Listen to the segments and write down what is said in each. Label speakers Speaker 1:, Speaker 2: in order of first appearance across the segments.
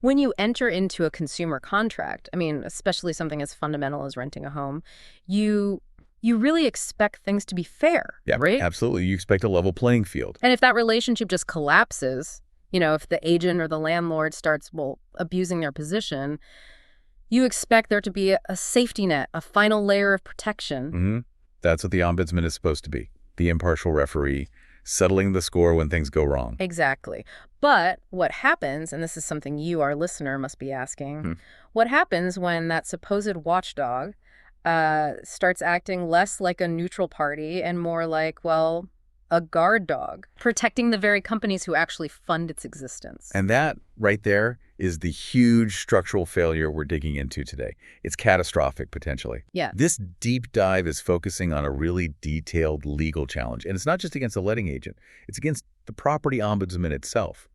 Speaker 1: When you enter into a consumer contract, I mean, especially something as fundamental as renting a home, you you really expect things to be fair,
Speaker 2: Yeah,
Speaker 1: right?
Speaker 2: absolutely. You expect a level playing field.
Speaker 1: And if that relationship just collapses, if the agent or the landlord starts, well, abusing their position, you expect there to be a safety net, a final layer of protection.
Speaker 2: hmm That's what the ombudsman is supposed to be, the impartial referee, settling the score when things go wrong.
Speaker 1: Exactly. But what happens, and this is something you, our listener, must be asking,
Speaker 2: Hmm.
Speaker 1: what happens when that supposed watchdog starts acting less like a neutral party and more like, well, a guard dog, protecting the very companies who actually fund its existence?
Speaker 2: And that right there is the huge structural failure we're digging into today. It's catastrophic, potentially.
Speaker 1: Yeah.
Speaker 2: This deep dive is focusing on a really detailed legal challenge. And it's not just against the letting agent. It's against the property ombudsman itself,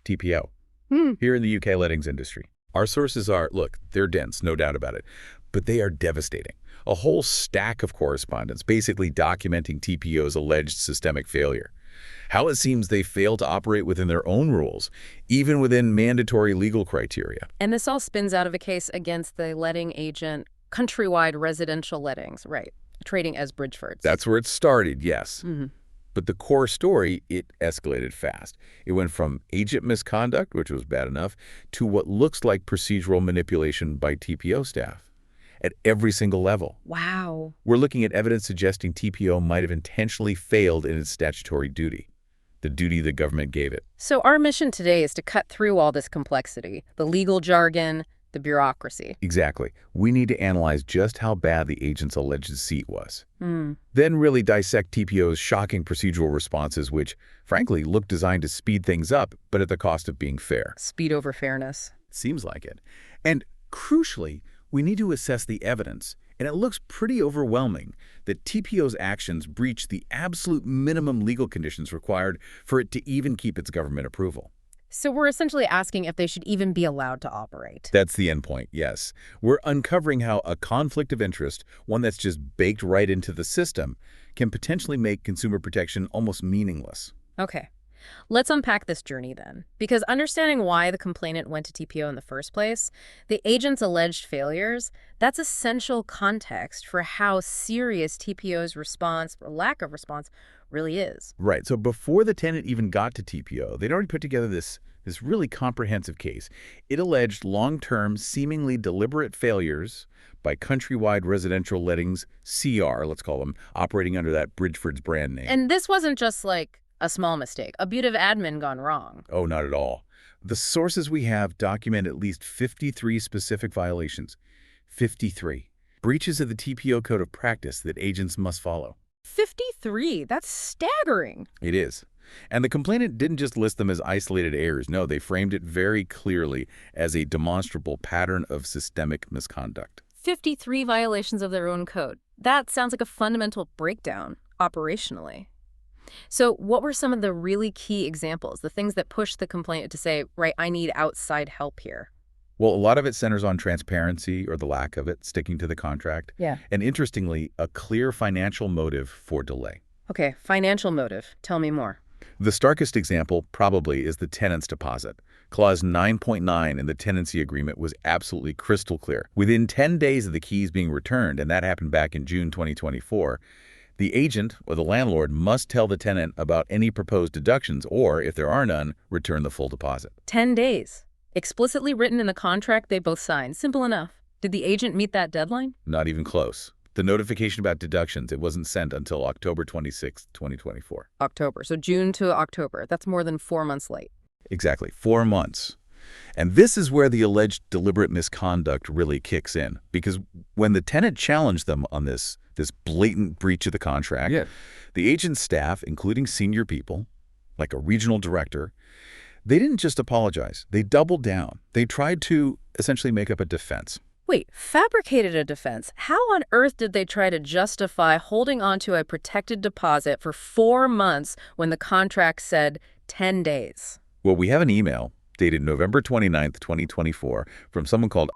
Speaker 2: TPO,
Speaker 1: Hmm.
Speaker 2: here in the UK lettings industry. Our sources are, look, they're dense, no doubt about it, but they are devastating. A whole stack of correspondence basically documenting TPO's alleged systemic failure. How it seems they fail to operate within their own rules, even within mandatory legal criteria.
Speaker 1: And this all spins out of a case against the letting agent, Countrywide Residential Lettings, right, trading as Bridgefords.
Speaker 2: That's where it started, yes.
Speaker 1: Hmm.
Speaker 2: But the core story, it escalated fast. It went from agent misconduct, which was bad enough, to what looks like procedural manipulation by TPO staff at every single level.
Speaker 1: Wow.
Speaker 2: We're looking at evidence suggesting TPO might have intentionally failed in its statutory duty, the duty the government gave it.
Speaker 1: So our mission today is to cut through all this complexity, the legal jargon, the bureaucracy.
Speaker 2: Exactly. We need to analyze just how bad the agent's alleged deceit was.
Speaker 1: Hmm.
Speaker 2: Then really dissect TPO's shocking procedural responses, which, frankly, look designed to speed things up, but at the cost of being fair.
Speaker 1: Speed over fairness.
Speaker 2: Seems like it. And crucially, we need to assess the evidence, and it looks pretty overwhelming that TPO's actions breach the absolute minimum legal conditions required for it to even keep its government approval.
Speaker 1: So we're essentially asking if they should even be allowed to operate.
Speaker 2: That's the end point, yes. We're uncovering how a conflict of interest, one that's just baked right into the system, can potentially make consumer protection almost meaningless.
Speaker 1: Okay. Let's unpack this journey then. Because understanding why the complainant went to TPO in the first place, the agent's alleged failures, that's essential context for how serious TPO's response or lack of response really is.
Speaker 2: Right. So before the tenant even got to TPO, they'd already put together this really comprehensive case. It alleged long-term, seemingly deliberate failures by Countrywide Residential Lettings, CR, let's call them, operating under that Bridgeford's brand name.
Speaker 1: And this wasn't just like a small mistake, a bit of admin gone wrong.
Speaker 2: Oh, not at all. The sources we have document at least 53 specific violations. 53. Breaches of the TPO code of practice that agents must follow.
Speaker 1: 53, that's staggering.
Speaker 2: It is. And the complainant didn't just list them as isolated errors. No, they framed it very clearly as a demonstrable pattern of systemic misconduct.
Speaker 1: 53 violations of their own code. That sounds like a fundamental breakdown operationally. So what were some of the really key examples, the things that pushed the complainant to say, right, I need outside help here?
Speaker 2: Well, a lot of it centers on transparency or the lack of it, sticking to the contract.
Speaker 1: Yeah.
Speaker 2: And interestingly, a clear financial motive for delay.
Speaker 1: Okay, financial motive. Tell me more.
Speaker 2: The starkest example probably is the tenant's deposit. Clause 9.9 in the tenancy agreement was absolutely crystal clear. Within 10 days of the keys being returned, and that happened back in June 2024, the agent or the landlord must tell the tenant about any proposed deductions or, if there are none, return the full deposit.
Speaker 1: 10 days. Explicitly written in the contract they both signed. Simple enough. Did the agent meet that deadline?
Speaker 2: Not even close. The notification about deductions, it wasn't sent until October 26, 2024.
Speaker 1: October. So June to October. That's more than 4 months late.
Speaker 2: Exactly, 4 months. And this is where the alleged deliberate misconduct really kicks in. Because when the tenant challenged them on this blatant breach of the contract, the agent's staff, including senior people, like a regional director, they didn't just apologize. They doubled down. They tried to essentially make up a defense.
Speaker 1: Wait, fabricated a defense. How on earth did they try to justify holding onto a protected deposit for 4 months when the contract said 10 days?
Speaker 2: Well, we have an email dated November 29th, 2024 from someone called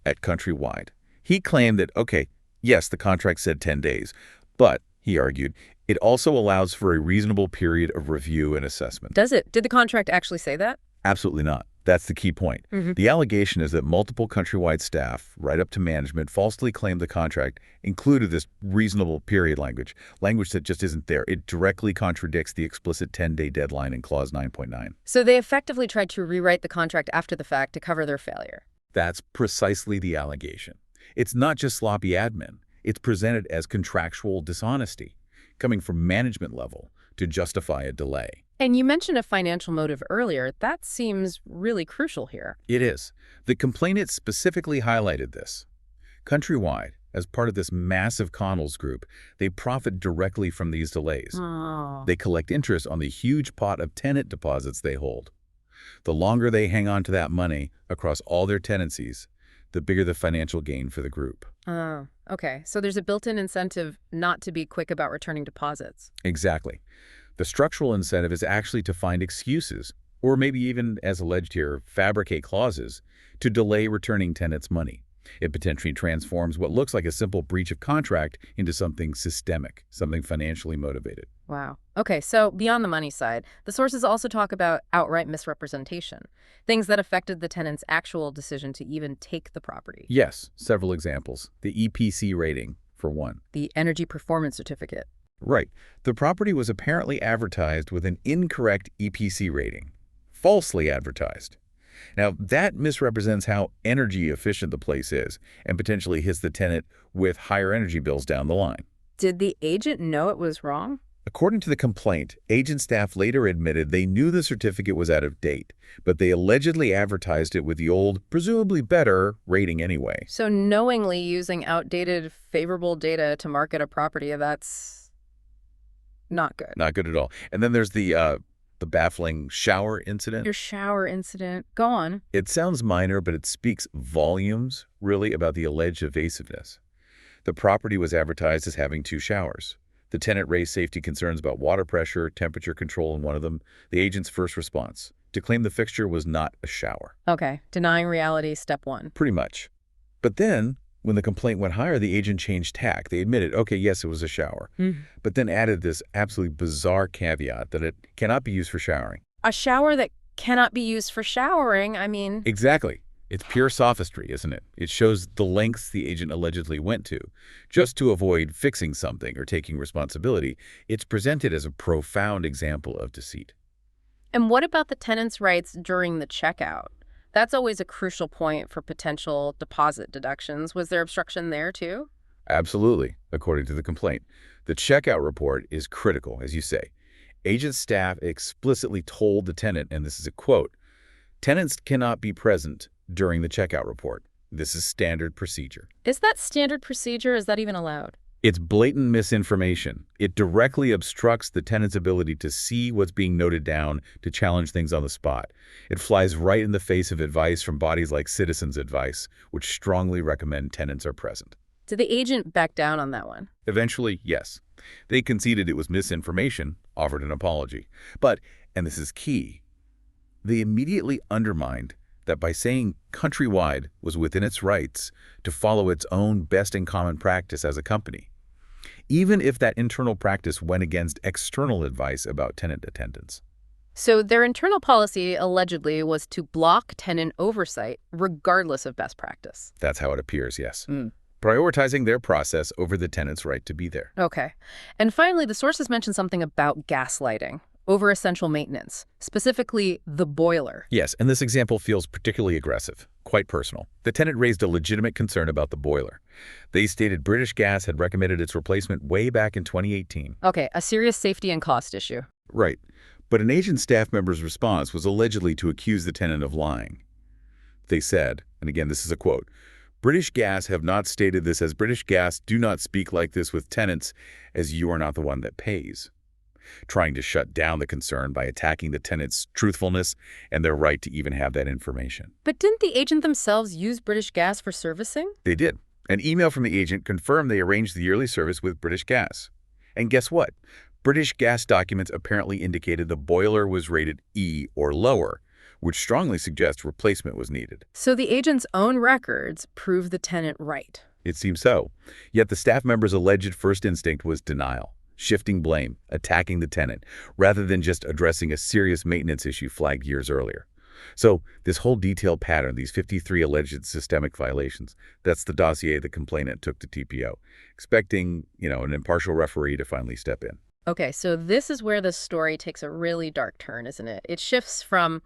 Speaker 2: at Countrywide. He claimed that, okay, yes, the contract said 10 days, but, he argued, it also allows for a reasonable period of review and assessment.
Speaker 1: Does it? Did the contract actually say that?
Speaker 2: Absolutely not. That's the key point. The allegation is that multiple countrywide staff, right up to management, falsely claimed the contract included this reasonable period language that just isn't there. It directly contradicts the explicit 10-day deadline in Clause 9.9.
Speaker 1: So they effectively tried to rewrite the contract after the fact to cover their failure.
Speaker 2: That's precisely the allegation. It's not just sloppy admin. It's presented as contractual dishonesty, coming from management level to justify a delay.
Speaker 1: And you mentioned a financial motive earlier. That seems really crucial here.
Speaker 2: It is. The complainant specifically highlighted this. Countrywide, as part of this massive Connells group, they profit directly from these delays.
Speaker 1: Oh.
Speaker 2: They collect interest on the huge pot of tenant deposits they hold. The longer they hang on to that money across all their tenancies, the bigger the financial gain for the group.
Speaker 1: Oh, okay. So there's a built-in incentive not to be quick about returning deposits.
Speaker 2: Exactly. The structural incentive is actually to find excuses, or maybe even, as alleged here, fabricate clauses to delay returning tenants' money. It potentially transforms what looks like a simple breach of contract into something systemic, something financially motivated.
Speaker 1: Wow. Okay, so beyond the money side, the sources also talk about outright misrepresentation, things that affected the tenant's actual decision to even take the property.
Speaker 2: Yes, several examples. The EPC rating, for one.
Speaker 1: The Energy Performance Certificate.
Speaker 2: Right. The property was apparently advertised with an incorrect EPC rating, falsely advertised. Now, that misrepresents how energy efficient the place is and potentially hits the tenant with higher energy bills down the line.
Speaker 1: Did the agent know it was wrong?
Speaker 2: According to the complaint, agent staff later admitted they knew the certificate was out of date, but they allegedly advertised it with the old, presumably better, rating anyway.
Speaker 1: So knowingly using outdated, favorable data to market a property, that's not good.
Speaker 2: Not good at all. And then there's the baffling shower incident.
Speaker 1: Your shower incident. Go on.
Speaker 2: It sounds minor, but it speaks volumes, really, about the alleged evasiveness. The property was advertised as having 2 showers. The tenant raised safety concerns about water pressure, temperature control in one of them. The agent's first response, to claim the fixture was not a shower.
Speaker 1: Okay. Denying reality, step 1.
Speaker 2: Pretty much. But then, when the complaint went higher, the agent changed tack. They admitted, okay, yes, it was a shower, but then added this absolutely bizarre caveat that it cannot be used for showering.
Speaker 1: A shower that cannot be used for showering, I mean...
Speaker 2: Exactly. It's pure sophistry, isn't it? It shows the lengths the agent allegedly went to. Just to avoid fixing something or taking responsibility, it's presented as a profound example of deceit.
Speaker 1: And what about the tenant's rights during the checkout? That's always a crucial point for potential deposit deductions. Was there obstruction there, too?
Speaker 2: Absolutely, according to the complaint. The checkout report is critical, as you say. Agent staff explicitly told the tenant, and this is a quote, "Tenants cannot be present during the checkout report. This is standard procedure."
Speaker 1: Is that standard procedure? Is that even allowed?
Speaker 2: It's blatant misinformation. It directly obstructs the tenant's ability to see what's being noted down, to challenge things on the spot. It flies right in the face of advice from bodies like Citizens Advice, which strongly recommend tenants are present.
Speaker 1: Did the agent back down on that one?
Speaker 2: Eventually, yes. They conceded it was misinformation, offered an apology. But, and this is key, they immediately undermined that by saying Countrywide was within its rights to follow its own best-in-common practice as a company, even if that internal practice went against external advice about tenant attendance.
Speaker 1: So their internal policy allegedly was to block tenant oversight regardless of best practice.
Speaker 2: That's how it appears, yes. Prioritizing their process over the tenant's right to be there.
Speaker 1: Okay. And finally, the sources mentioned something about gaslighting over essential maintenance, specifically the boiler.
Speaker 2: Yes, and this example feels particularly aggressive, quite personal. The tenant raised a legitimate concern about the boiler. They stated British Gas had recommended its replacement way back in 2018.
Speaker 1: Okay, a serious safety and cost issue.
Speaker 2: Right. But an agent staff member's response was allegedly to accuse the tenant of lying. They said, and again, this is a quote, "British Gas have not stated this as British Gas do not speak like this with tenants as you are not the one that pays," trying to shut down the concern by attacking the tenant's truthfulness and their right to even have that information.
Speaker 1: But didn't the agent themselves use British Gas for servicing?
Speaker 2: They did. An email from the agent confirmed they arranged the yearly service with British Gas. And guess what? British Gas documents apparently indicated the boiler was rated E or lower, which strongly suggests replacement was needed.
Speaker 1: So the agent's own records prove the tenant right.
Speaker 2: It seems so. Yet the staff member's alleged first instinct was denial, shifting blame, attacking the tenant, rather than just addressing a serious maintenance issue flagged years earlier. So this whole detailed pattern, these 53 alleged systemic violations, that's the dossier the complainant took to TPO, expecting, an impartial referee to finally step in.
Speaker 1: Okay, so this is where the story takes a really dark turn, isn't it? It shifts from,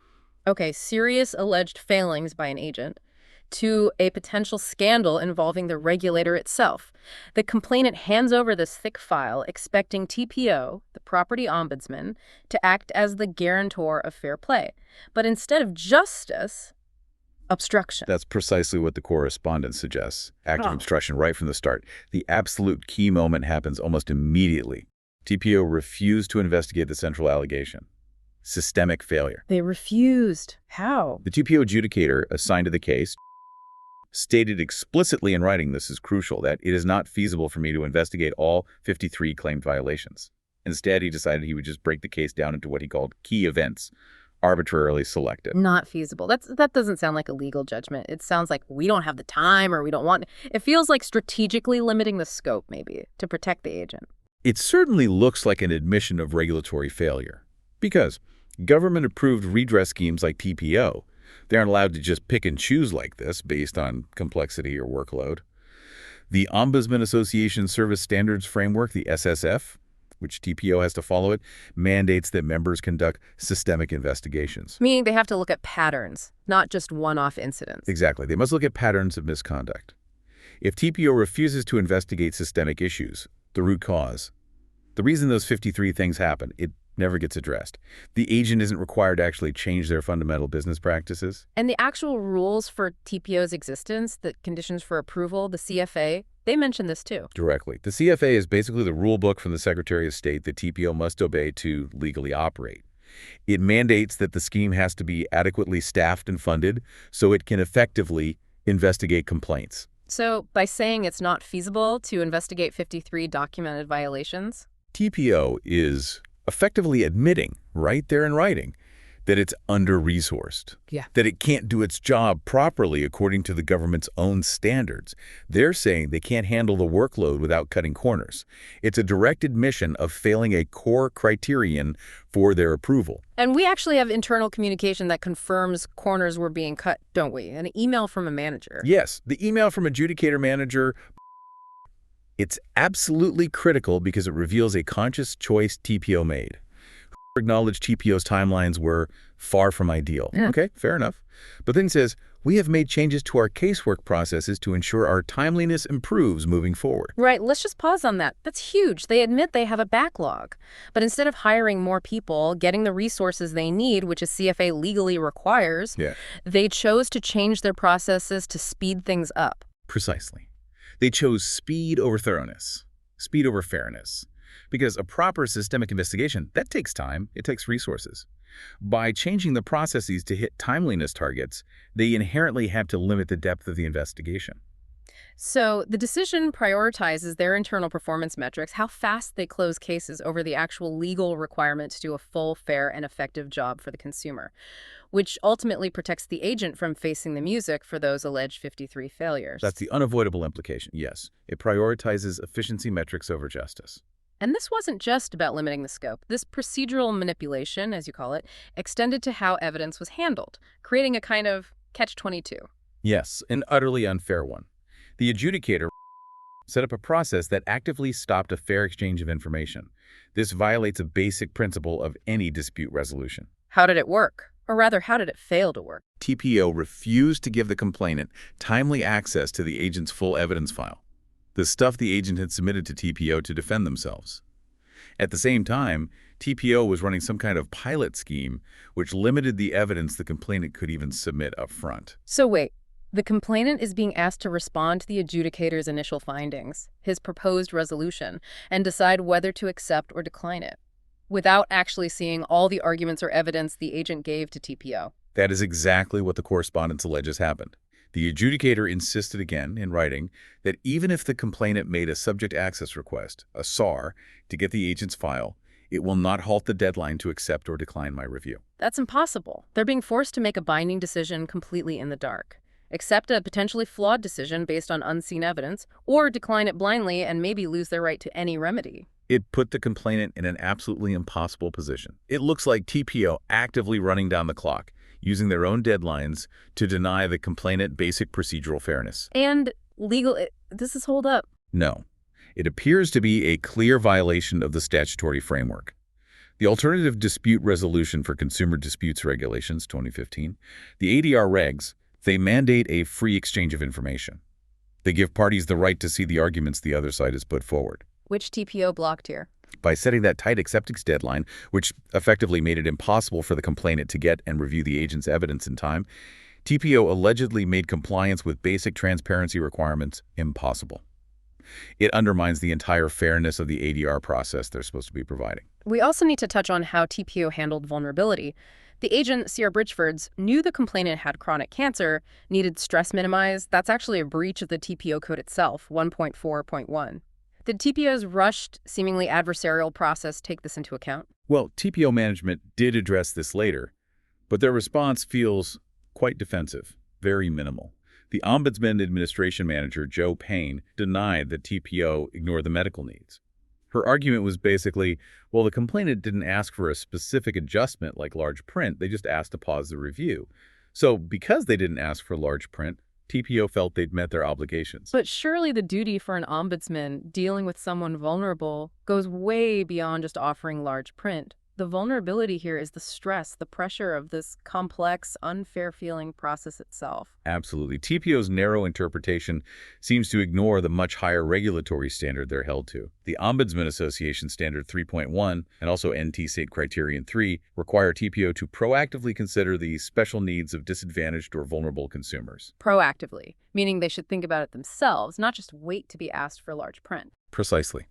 Speaker 1: okay, serious alleged failings by an agent to a potential scandal involving the regulator itself. The complainant hands over this thick file, expecting TPO, the property ombudsman, to act as the guarantor of fair play. But instead of justice, obstruction.
Speaker 2: That's precisely what the correspondence suggests. Active obstruction right from the start. The absolute key moment happens almost immediately. TPO refused to investigate the central allegation. Systemic failure.
Speaker 1: They refused. How?
Speaker 2: The TPO adjudicator assigned to the case stated explicitly in writing, this is crucial, that it is not feasible for me to investigate all 53 claimed violations. Instead, he decided he would just break the case down into what he called key events, arbitrarily selected.
Speaker 1: Not feasible. That doesn't sound like a legal judgment. It sounds like we don't have the time or we don't want. It feels like strategically limiting the scope, maybe, to protect the agent.
Speaker 2: It certainly looks like an admission of regulatory failure. Because government-approved redress schemes like TPO, they aren't allowed to just pick and choose like this based on complexity or workload. The Ombudsman Association Service Standards Framework, the SSF, which TPO has to follow it, mandates that members conduct systemic investigations.
Speaker 1: Meaning they have to look at patterns, not just one-off incidents.
Speaker 2: Exactly. They must look at patterns of misconduct. If TPO refuses to investigate systemic issues, the root cause, the reason those 53 things happen, it never gets addressed. The agent isn't required to actually change their fundamental business practices.
Speaker 1: And the actual rules for TPO's existence, the conditions for approval, the CFA, they mention this too.
Speaker 2: Directly. The CFA is basically the rule book from the Secretary of State that TPO must obey to legally operate. It mandates that the scheme has to be adequately staffed and funded so it can effectively investigate complaints.
Speaker 1: So by saying it's not feasible to investigate 53 documented violations?
Speaker 2: TPO is effectively admitting, right there in writing, that it's under-resourced.
Speaker 1: Yeah.
Speaker 2: That it can't do its job properly according to the government's own standards. They're saying they can't handle the workload without cutting corners. It's a direct admission of failing a core criterion for their approval.
Speaker 1: And we actually have internal communication that confirms corners were being cut, don't we? An email from a manager.
Speaker 2: Yes, the email from adjudicator manager. It's absolutely critical because it reveals a conscious choice TPO made. Acknowledged TPO's timelines were far from ideal.
Speaker 1: Yeah.
Speaker 2: Okay, fair enough. But then says, we have made changes to our casework processes to ensure our timeliness improves moving forward.
Speaker 1: Right, let's just pause on that. That's huge. They admit they have a backlog. But instead of hiring more people, getting the resources they need, which a CFA legally requires, they chose to change their processes to speed things up.
Speaker 2: Precisely. They chose speed over thoroughness, speed over fairness. Because a proper systemic investigation, that takes time, it takes resources. By changing the processes to hit timeliness targets, they inherently have to limit the depth of the investigation.
Speaker 1: So the decision prioritizes their internal performance metrics, how fast they close cases over the actual legal requirement to do a full, fair, and effective job for the consumer, which ultimately protects the agent from facing the music for those alleged 53 failures.
Speaker 2: That's the unavoidable implication, yes. It prioritizes efficiency metrics over justice.
Speaker 1: And this wasn't just about limiting the scope. This procedural manipulation, as you call it, extended to how evidence was handled, creating a kind of catch-22.
Speaker 2: Yes, an utterly unfair one. The adjudicator set up a process that actively stopped a fair exchange of information. This violates a basic principle of any dispute resolution.
Speaker 1: How did it work? Or rather, how did it fail to work?
Speaker 2: TPO refused to give the complainant timely access to the agent's full evidence file, the stuff the agent had submitted to TPO to defend themselves. At the same time, TPO was running some kind of pilot scheme which limited the evidence the complainant could even submit up front.
Speaker 1: So wait, the complainant is being asked to respond to the adjudicator's initial findings, his proposed resolution, and decide whether to accept or decline it, without actually seeing all the arguments or evidence the agent gave to TPO.
Speaker 2: That is exactly what the correspondence alleges happened. The adjudicator insisted again, in writing, that even if the complainant made a subject access request, a SAR, to get the agent's file, it will not halt the deadline to accept or decline my review.
Speaker 1: That's impossible. They're being forced to make a binding decision completely in the dark. Accept a potentially flawed decision based on unseen evidence, or decline it blindly and maybe lose their right to any remedy.
Speaker 2: It put the complainant in an absolutely impossible position. It looks like TPO actively running down the clock, using their own deadlines to deny the complainant basic procedural fairness.
Speaker 1: And does this hold up?
Speaker 2: No. It appears to be a clear violation of the statutory framework. The Alternative Dispute Resolution for Consumer Disputes Regulations, 2015, the ADR regs, they mandate a free exchange of information. They give parties the right to see the arguments the other side has put forward.
Speaker 1: Which TPO blocked here?
Speaker 2: By setting that tight acceptance deadline, which effectively made it impossible for the complainant to get and review the agent's evidence in time, TPO allegedly made compliance with basic transparency requirements impossible. It undermines the entire fairness of the ADR process they're supposed to be providing.
Speaker 1: We also need to touch on how TPO handled vulnerability. The agent, Sierra Bridgefords, knew the complainant had chronic cancer, needed stress minimized. That's actually a breach of the TPO code itself, 1.4.1. Did TPO's rushed, seemingly adversarial process take this into account?
Speaker 2: Well, TPO management did address this later, but their response feels quite defensive, very minimal. The Ombudsman Administration Manager, Jo Payne, denied that TPO ignored the medical needs. Her argument was basically, well, the complainant didn't ask for a specific adjustment like large print, they just asked to pause the review. So because they didn't ask for large print, TPO felt they'd met their obligations.
Speaker 1: But surely the duty for an ombudsman dealing with someone vulnerable goes way beyond just offering large print. The vulnerability here is the stress, the pressure of this complex, unfair feeling process itself.
Speaker 2: Absolutely. TPO's narrow interpretation seems to ignore the much higher regulatory standard they're held to. The Ombudsman Association Standard 3.1 and also NT-SAIT Criterion 3 require TPO to proactively consider the special needs of disadvantaged or vulnerable consumers.
Speaker 1: Proactively, meaning they should think about it themselves, not just wait to be asked for large print.
Speaker 2: Precisely.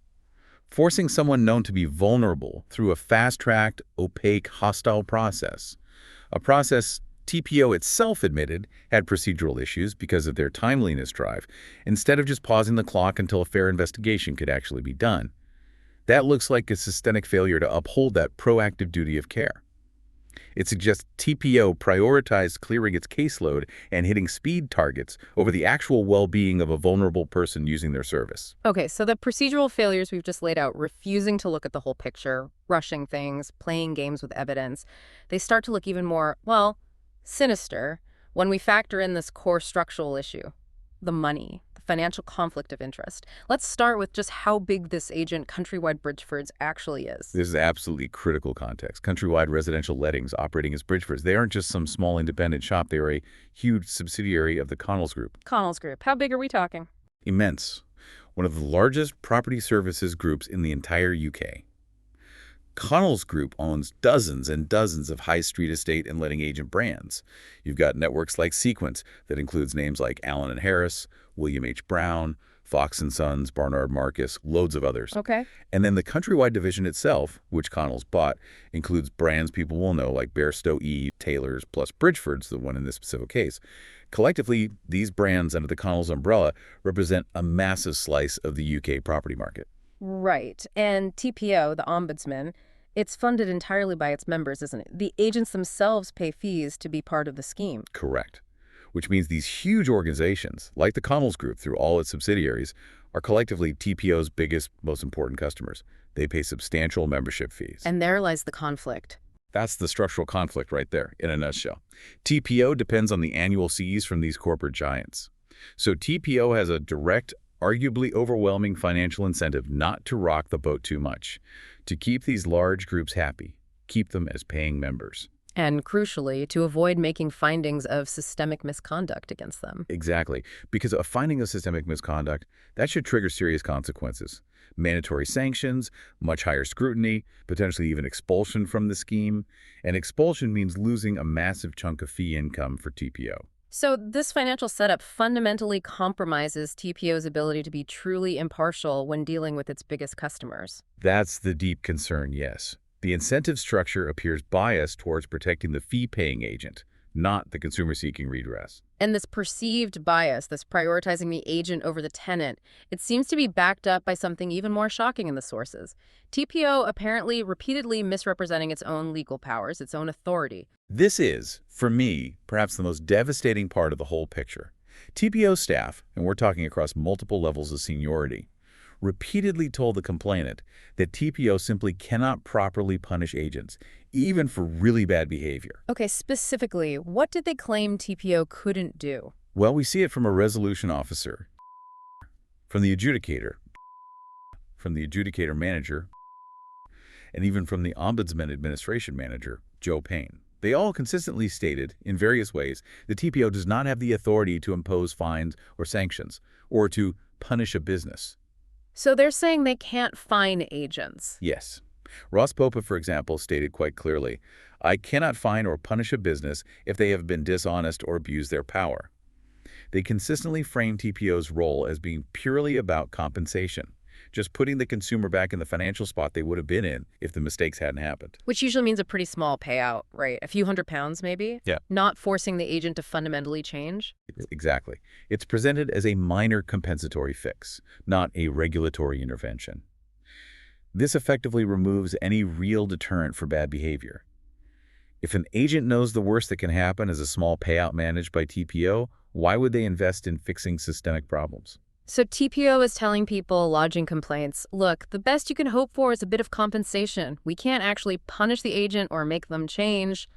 Speaker 2: Forcing someone known to be vulnerable through a fast-tracked, opaque, hostile process. A process TPO itself admitted had procedural issues because of their timeliness drive, instead of just pausing the clock until a fair investigation could actually be done. That looks like a systemic failure to uphold that proactive duty of care. It suggests TPO prioritized clearing its caseload and hitting speed targets over the actual well-being of a vulnerable person using their service.
Speaker 1: Okay, so the procedural failures we've just laid out, refusing to look at the whole picture, rushing things, playing games with evidence, they start to look even more, well, sinister when we factor in this core structural issue, the money, the financial conflict of interest. Let's start with just how big this agent, Countrywide Bridgefords, actually is.
Speaker 2: This is absolutely critical context. Countrywide Residential Lettings operating as Bridgefords, they aren't just some small independent shop. They are a huge subsidiary of the Connells Group.
Speaker 1: Connells Group. How big are we talking?
Speaker 2: Immense. One of the largest property services groups in the entire UK. Connells Group owns dozens and dozens of high street estate and letting agent brands. You've got networks like Sequence that includes names like Allen & Harris, William H. Brown, Fox & Sons, Barnard Marcus, loads of others.
Speaker 1: Okay.
Speaker 2: And then the Countrywide division itself, which Connells bought, includes brands people will know like Bairstow E, Taylor's, plus Bridgeford's, the one in this specific case. Collectively, these brands under the Connells umbrella represent a massive slice of the UK property market.
Speaker 1: Right. And TPO, the Ombudsman, it's funded entirely by its members, isn't it? The agents themselves pay fees to be part of the scheme.
Speaker 2: Correct. Which means these huge organizations, like the Connells Group through all its subsidiaries, are collectively TPO's biggest, most important customers. They pay substantial membership fees.
Speaker 1: And there lies the conflict.
Speaker 2: That's the structural conflict right there, in a nutshell. TPO depends on the annual fees from these corporate giants. So TPO has a direct, arguably overwhelming financial incentive not to rock the boat too much, to keep these large groups happy, keep them as paying members.
Speaker 1: And crucially, to avoid making findings of systemic misconduct against them.
Speaker 2: Exactly. Because a finding of systemic misconduct, that should trigger serious consequences. Mandatory sanctions, much higher scrutiny, potentially even expulsion from the scheme. And expulsion means losing a massive chunk of fee income for TPO.
Speaker 1: So this financial setup fundamentally compromises TPO's ability to be truly impartial when dealing with its biggest customers.
Speaker 2: That's the deep concern, yes. The incentive structure appears biased towards protecting the fee-paying agent, not the consumer seeking redress.
Speaker 1: And this perceived bias, this prioritizing the agent over the tenant, it seems to be backed up by something even more shocking in the sources. TPO apparently repeatedly misrepresenting its own legal powers, its own authority.
Speaker 2: This is, for me, perhaps the most devastating part of the whole picture. TPO staff, and we're talking across multiple levels of seniority, repeatedly told the complainant that TPO simply cannot properly punish agents, even for really bad behavior.
Speaker 1: Okay, specifically, what did they claim TPO couldn't do?
Speaker 2: Well, we see it from a resolution officer, from the adjudicator manager, and even from the Ombudsman administration manager, Joe Payne. They all consistently stated, in various ways, the TPO does not have the authority to impose fines or sanctions, or to punish a business.
Speaker 1: So they're saying they can't fine agents.
Speaker 2: Yes. Ross Popa, for example, stated quite clearly, "I cannot fine or punish a business if they have been dishonest or abused their power." They consistently frame TPO's role as being purely about compensation, just putting the consumer back in the financial spot they would have been in if the mistakes hadn't happened.
Speaker 1: Which usually means a pretty small payout, right? A few £100s maybe?
Speaker 2: Yeah.
Speaker 1: Not forcing the agent to fundamentally change?
Speaker 2: Exactly. It's presented as a minor compensatory fix, not a regulatory intervention. This effectively removes any real deterrent for bad behavior. If an agent knows the worst that can happen is a small payout managed by TPO, why would they invest in fixing systemic problems?
Speaker 1: So TPO is telling people lodging complaints, look, the best you can hope for is a bit of compensation. We can't actually punish the agent or make them change.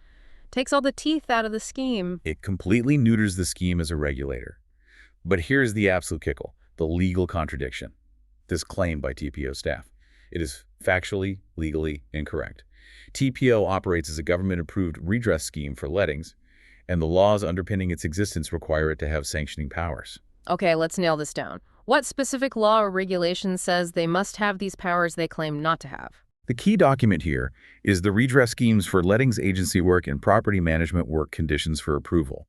Speaker 1: Takes all the teeth out of the scheme.
Speaker 2: It completely neuters the scheme as a regulator. But here's the absolute kicker, the legal contradiction. This claim by TPO staff. It is factually, legally incorrect. TPO operates as a government-approved redress scheme for lettings, and the laws underpinning its existence require it to have sanctioning powers.
Speaker 1: Okay, let's nail this down. What specific law or regulation says they must have these powers they claim not to have?
Speaker 2: The key document here is the Redress Schemes for Lettings Agency Work and Property Management Work Conditions for Approval,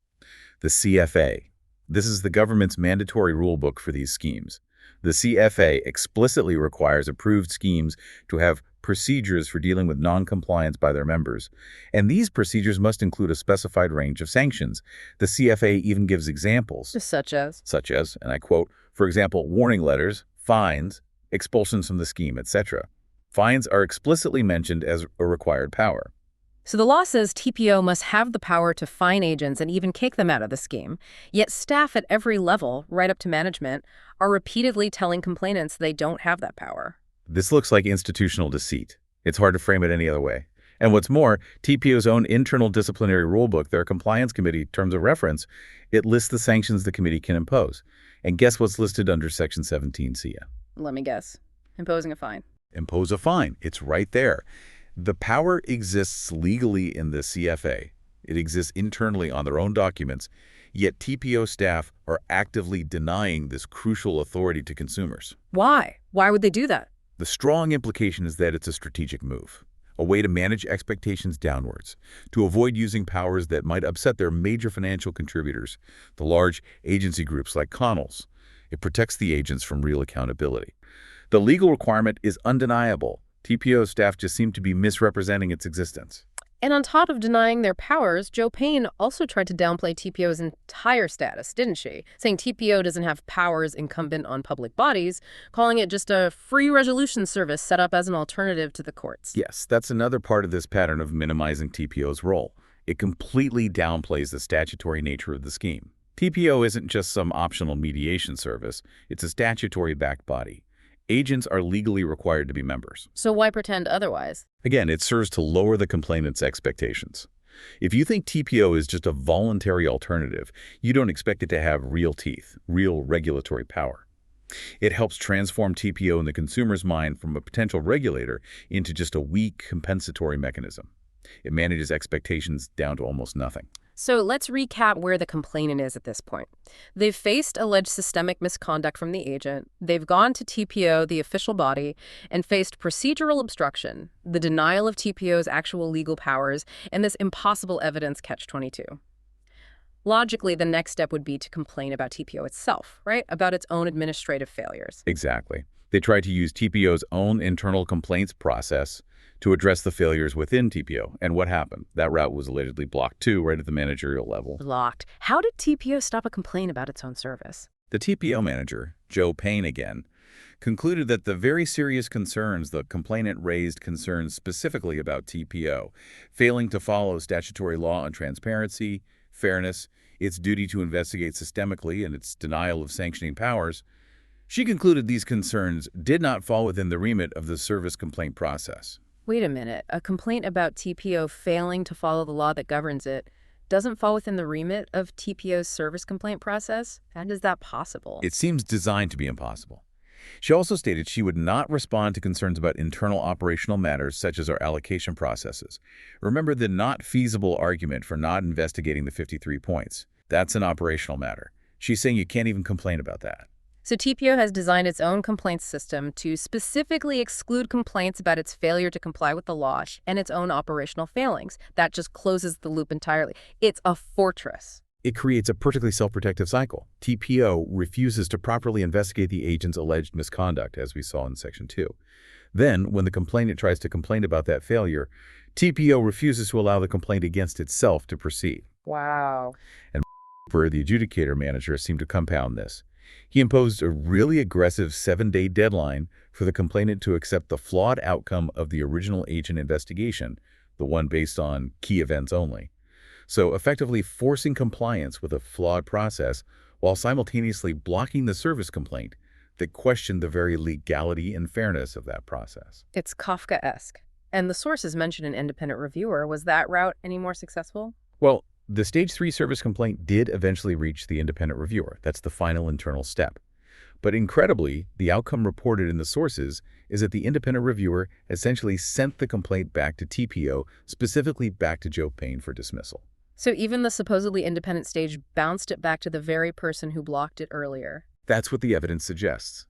Speaker 2: the CFA. This is the government's mandatory rulebook for these schemes. The CFA explicitly requires approved schemes to have procedures for dealing with non-compliance by their members, and these procedures must include a specified range of sanctions. The CFA even gives examples.
Speaker 1: Such as,
Speaker 2: and I quote, for example, warning letters, fines, expulsions from the scheme, etc. Fines are explicitly mentioned as a required power.
Speaker 1: So the law says TPO must have the power to fine agents and even kick them out of the scheme, yet staff at every level, right up to management, are repeatedly telling complainants they don't have that power.
Speaker 2: This looks like institutional deceit. It's hard to frame it any other way. And what's more, TPO's own internal disciplinary rulebook, their compliance committee terms of reference, it lists the sanctions the committee can impose. And guess what's listed under Section 17C?
Speaker 1: Let me guess. Imposing a fine.
Speaker 2: Impose a fine. It's right there. The power exists legally in the CFA. It exists internally on their own documents, yet TPO staff are actively denying this crucial authority to consumers.
Speaker 1: Why? Why would they do that?
Speaker 2: The strong implication is that it's a strategic move, a way to manage expectations downwards, to avoid using powers that might upset their major financial contributors, the large agency groups like Connell's. It protects the agents from real accountability. The legal requirement is undeniable. TPO staff just seem to be misrepresenting its existence.
Speaker 1: And on top of denying their powers, Joe Payne also tried to downplay TPO's entire status, didn't she? Saying TPO doesn't have powers incumbent on public bodies, calling it just a free resolution service set up as an alternative to the courts.
Speaker 2: Yes, that's another part of this pattern of minimizing TPO's role. It completely downplays the statutory nature of the scheme. TPO isn't just some optional mediation service. It's a statutory-backed body. Agents are legally required to be members.
Speaker 1: So why pretend otherwise?
Speaker 2: Again, it serves to lower the complainant's expectations. If you think TPO is just a voluntary alternative, you don't expect it to have real teeth, real regulatory power. It helps transform TPO in the consumer's mind from a potential regulator into just a weak compensatory mechanism. It manages expectations down to almost nothing.
Speaker 1: So let's recap where the complainant is at this point. They've faced alleged systemic misconduct from the agent. They've gone to TPO, the official body, and faced procedural obstruction, the denial of TPO's actual legal powers, and this impossible evidence catch-22. Logically, the next step would be to complain about TPO itself, right? About its own administrative failures.
Speaker 2: Exactly. They tried to use TPO's own internal complaints process to address the failures within TPO. And what happened? That route was allegedly blocked too, right at the managerial level.
Speaker 1: Blocked. How did TPO stop a complaint about its own service?
Speaker 2: The TPO manager, Joe Payne again, concluded that the very serious concerns the complainant raised concerned specifically about TPO, failing to follow statutory law on transparency, fairness, its duty to investigate systemically, and its denial of sanctioning powers, She concluded these concerns did not fall within the remit of the service complaint process.
Speaker 1: Wait a minute. A complaint about TPO failing to follow the law that governs it doesn't fall within the remit of TPO's service complaint process? How is that possible?
Speaker 2: It seems designed to be impossible. She also stated she would not respond to concerns about internal operational matters such as our allocation processes. Remember the not feasible argument for not investigating the 53 points. That's an operational matter. She's saying you can't even complain about that.
Speaker 1: So TPO has designed its own complaints system to specifically exclude complaints about its failure to comply with the law and its own operational failings. That just closes the loop entirely. It's a fortress.
Speaker 2: It creates a perfectly self-protective cycle. TPO refuses to properly investigate the agent's alleged misconduct, as we saw in Section 2. Then, when the complainant tries to complain about that failure, TPO refuses to allow the complaint against itself to proceed.
Speaker 1: Wow.
Speaker 2: And the adjudicator manager seemed to compound this. He imposed a really aggressive 7-day deadline for the complainant to accept the flawed outcome of the original agent investigation, the one based on key events only. So effectively forcing compliance with a flawed process while simultaneously blocking the service complaint that questioned the very legality and fairness of that process.
Speaker 1: It's Kafkaesque. And the sources mentioned an independent reviewer. Was that route any more successful?
Speaker 2: Well, the Stage 3 service complaint did eventually reach the independent reviewer. That's the final internal step. But incredibly, the outcome reported in the sources is that the independent reviewer essentially sent the complaint back to TPO, specifically back to Joe Payne for dismissal.
Speaker 1: So even the supposedly independent stage bounced it back to the very person who blocked it earlier.
Speaker 2: That's what the evidence suggests.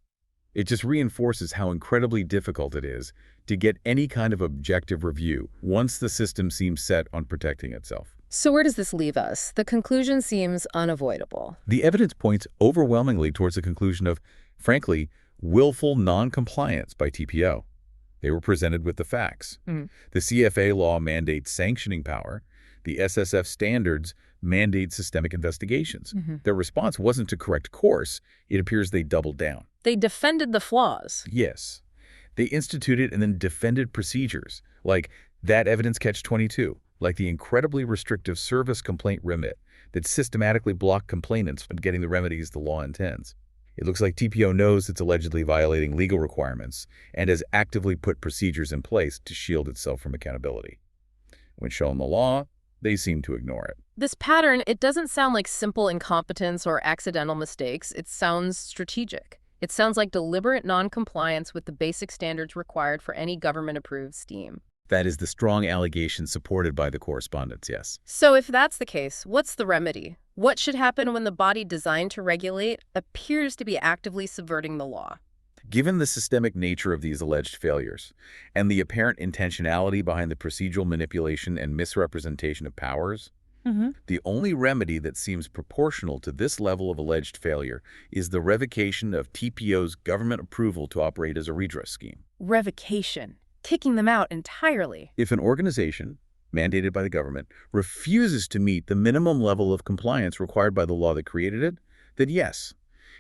Speaker 2: It just reinforces how incredibly difficult it is to get any kind of objective review once the system seems set on protecting itself.
Speaker 1: So where does this leave us? The conclusion seems unavoidable.
Speaker 2: The evidence points overwhelmingly towards the conclusion of, frankly, willful non-compliance by TPO. They were presented with the facts. The CFA law mandates sanctioning power. The SSF standards mandate systemic investigations. Their response wasn't to correct course. It appears they doubled down.
Speaker 1: They defended the flaws.
Speaker 2: Yes. They instituted and then defended procedures, like that evidence catch-22, like the incredibly restrictive service complaint remit that systematically blocked complainants from getting the remedies the law intends. It looks like TPO knows it's allegedly violating legal requirements and has actively put procedures in place to shield itself from accountability. When shown the law, they seem to ignore it.
Speaker 1: This pattern, it doesn't sound like simple incompetence or accidental mistakes. It sounds strategic. It sounds like deliberate non-compliance with the basic standards required for any government-approved scheme.
Speaker 2: That is the strong allegation supported by the correspondence, yes.
Speaker 1: So if that's the case, what's the remedy? What should happen when the body designed to regulate appears to be actively subverting the law?
Speaker 2: Given the systemic nature of these alleged failures and the apparent intentionality behind the procedural manipulation and misrepresentation of powers, the only remedy that seems proportional to this level of alleged failure is the revocation of TPO's government approval to operate as a redress scheme.
Speaker 1: Revocation. Kicking them out entirely.
Speaker 2: If an organization, mandated by the government, refuses to meet the minimum level of compliance required by the law that created it, then yes,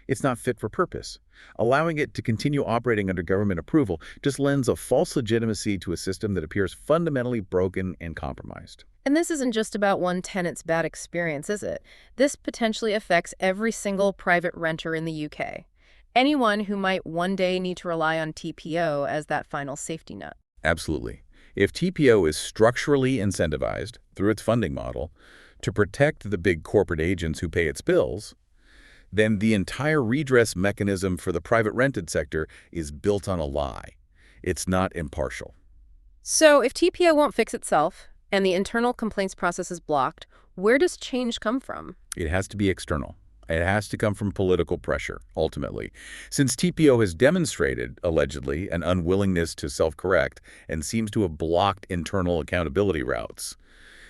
Speaker 2: it's not fit for purpose. Allowing it to continue operating under government approval just lends a false legitimacy to a system that appears fundamentally broken and compromised.
Speaker 1: And this isn't just about one tenant's bad experience, is it? This potentially affects every single private renter in the UK. Anyone who might one day need to rely on TPO as that final safety net.
Speaker 2: Absolutely. If TPO is structurally incentivized through its funding model to protect the big corporate agents who pay its bills, then the entire redress mechanism for the private rented sector is built on a lie. It's not impartial.
Speaker 1: So if TPO won't fix itself and the internal complaints process is blocked, where does change come from?
Speaker 2: It has to be external. It has to come from political pressure, ultimately. Since TPO has demonstrated, allegedly, an unwillingness to self-correct and seems to have blocked internal accountability routes,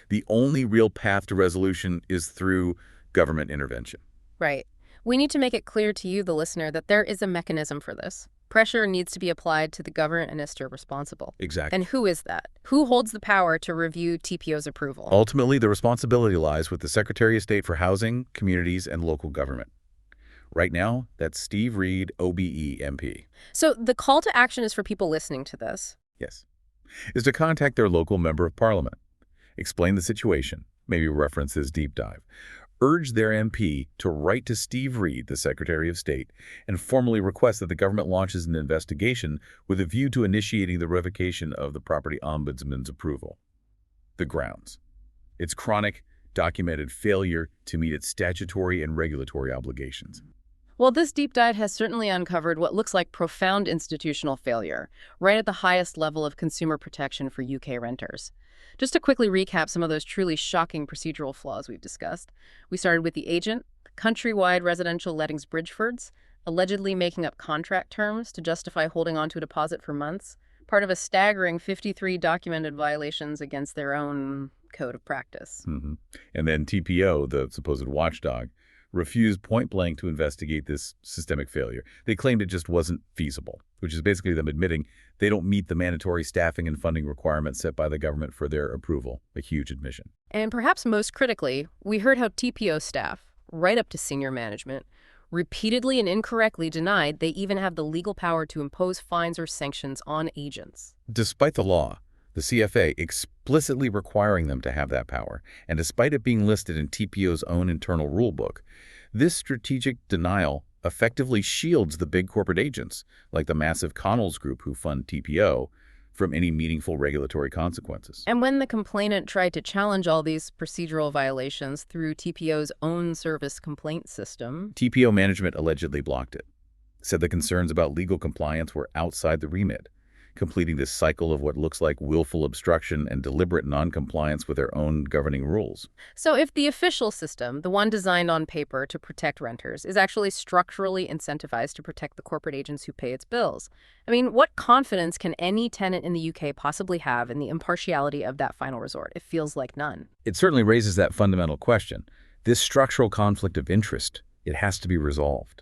Speaker 2: the only real path to resolution is through government intervention.
Speaker 1: Right. We need to make it clear to you, the listener, that there is a mechanism for this. Pressure needs to be applied to the government minister responsible.
Speaker 2: Exactly.
Speaker 1: And who is that? Who holds the power to review TPO's approval?
Speaker 2: Ultimately, the responsibility lies with the Secretary of State for Housing, Communities, and Local Government. Right now, that's Steve Reed, OBE, MP.
Speaker 1: So the call to action is for people listening to this.
Speaker 2: Yes. Is to contact their local member of parliament. Explain the situation, maybe reference this deep dive. urged their MP to write to Steve Reed, the Secretary of State, and formally request that the government launches an investigation with a view to initiating the revocation of the property ombudsman's approval. The grounds: its chronic, documented failure to meet its statutory and regulatory obligations.
Speaker 1: Well, this deep dive has certainly uncovered what looks like profound institutional failure, right at the highest level of consumer protection for UK renters. Just to quickly recap some of those truly shocking procedural flaws we've discussed, we started with the agent, countrywide residential lettings Bridgefords, allegedly making up contract terms to justify holding onto a deposit for months, part of a staggering 53 documented violations against their own code of practice.
Speaker 2: And then TPO, the supposed watchdog, refused point-blank to investigate this systemic failure. They claimed it just wasn't feasible, which is basically them admitting they don't meet the mandatory staffing and funding requirements set by the government for their approval, a huge admission.
Speaker 1: And perhaps most critically, we heard how TPO staff, right up to senior management, repeatedly and incorrectly denied they even have the legal power to impose fines or sanctions on agents.
Speaker 2: Despite the law, the CFA explicitly requiring them to have that power, and despite it being listed in TPO's own internal rulebook, this strategic denial effectively shields the big corporate agents, like the massive Connells Group who fund TPO, from any meaningful regulatory consequences.
Speaker 1: And when the complainant tried to challenge all these procedural violations through TPO's own service complaint system,
Speaker 2: TPO management allegedly blocked it, said the concerns about legal compliance were outside the remit, completing this cycle of what looks like willful obstruction and deliberate noncompliance with their own governing rules.
Speaker 1: So if the official system, the one designed on paper to protect renters, is actually structurally incentivized to protect the corporate agents who pay its bills, I mean, what confidence can any tenant in the UK possibly have in the impartiality of that final resort? It feels like none.
Speaker 2: It certainly raises that fundamental question. This structural conflict of interest, it has to be resolved.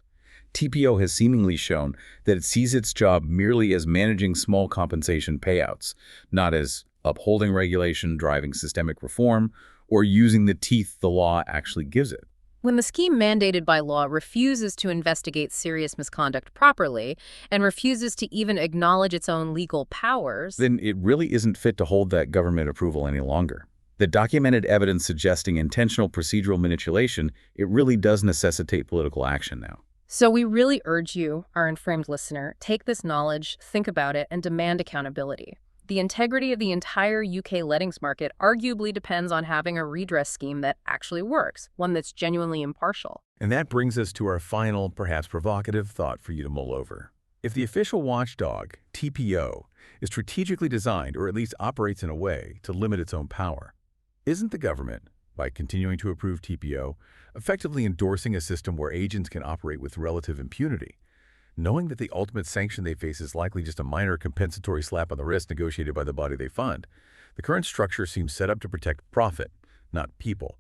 Speaker 2: TPO has seemingly shown that it sees its job merely as managing small compensation payouts, not as upholding regulation, driving systemic reform, or using the teeth the law actually gives it.
Speaker 1: When the scheme mandated by law refuses to investigate serious misconduct properly and refuses to even acknowledge its own legal powers,
Speaker 2: then it really isn't fit to hold that government approval any longer. The documented evidence suggesting intentional procedural manipulation, it really does necessitate political action now.
Speaker 1: So we really urge you, our inframed listener, take this knowledge, think about it, and demand accountability. The integrity of the entire UK lettings market arguably depends on having a redress scheme that actually works, one that's genuinely impartial.
Speaker 3: And that brings us to our final, perhaps provocative thought for you to mull over. If the official watchdog, TPO, is strategically designed, or at least operates in a way, to limit its own power, isn't the government, by continuing to approve TPO, effectively endorsing a system where agents can operate with relative impunity, knowing that the ultimate sanction they face is likely just a minor compensatory slap on the wrist negotiated by the body they fund? The current structure seems set up to protect profit, not people.